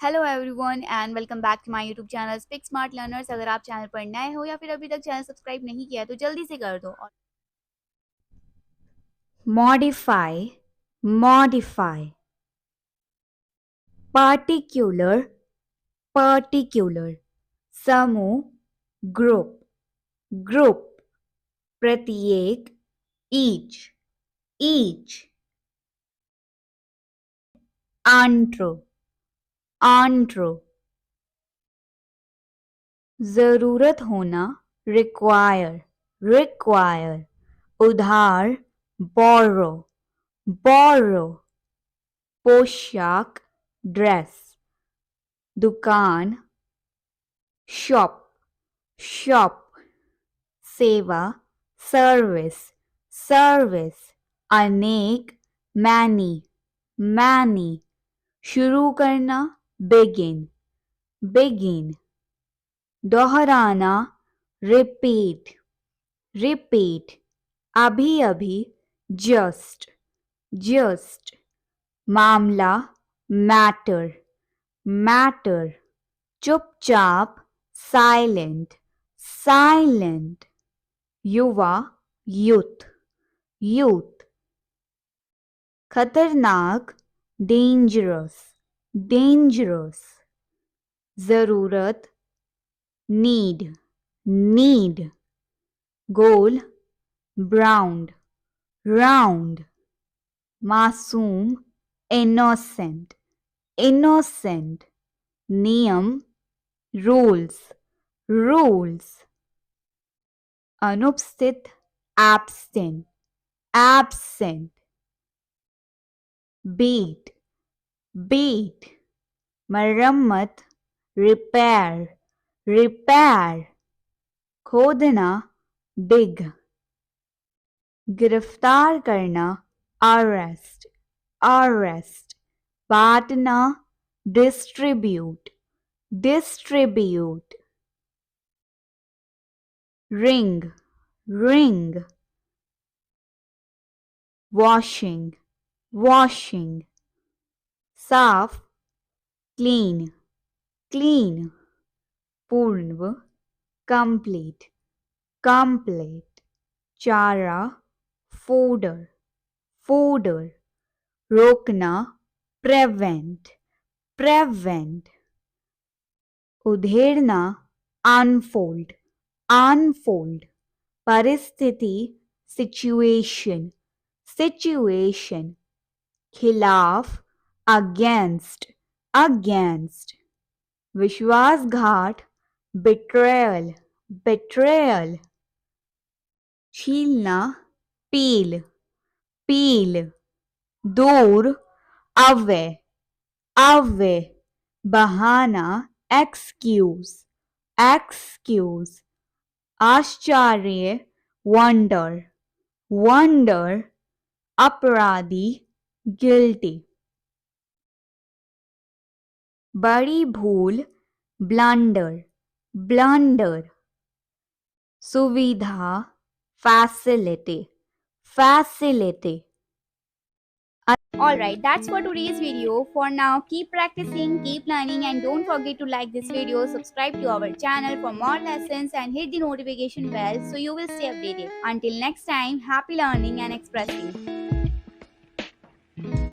Hello everyone and welcome back to my YouTube channel speak smart learners. अगर आप channel पर नए हो या फिर अभी तक चैनल सब्सक्राइब नहीं किया है तो जल्दी से कर दो। और modify, modify, particular, particular, समूह, group, group, प्रत्येक, each, each, antro, antro, जरूरत होना, require, require, उधार, borrow, borrow, पोशाक, dress, दुकान, shop, shop, सेवा, service, service, अनेक, many, many, शुरू करना, begin, begin, दोहराना, repeat, repeat, अभी अभी, just, just, मामला, matter, matter, चुपचाप, silent, silent, युवा, youth, youth, खतरनाक, dangerous, dangerous, जरूरत, need, need, गोल, round, round, मासूम, innocent, innocent, नियम, rules, rules, अनुपस्थित, absent, absent, beat, beat, मरम्मत, repair, repair, खोदना, dig, गिरफ्तार करना, arrest, arrest, बांटना, distribute, distribute, ring, ring, washing, washing, साफ, clean, clean, पूर्ण, complete, complete, चारा, fodder, fodder, रोकना, prevent, prevent, उधेड़ना, unfold, unfold, परिस्थिति, situation, situation, खिलाफ, against, against, विश्वासघात, betrayal, betrayal, छीलना, peel, peel, दूर, away, away, बहाना, excuse, excuse, आश्चर्य, wonder, wonder, अपराधी, guilty, बड़ी भूल, blunder, blunder, सुविधा, facility, facility. alright, that's for today's video. For now, keep practicing, keep learning, and don't forget to like this video, subscribe to our channel for more lessons, and hit the notification bell so you will stay updated. Until next time, happy learning and expressing.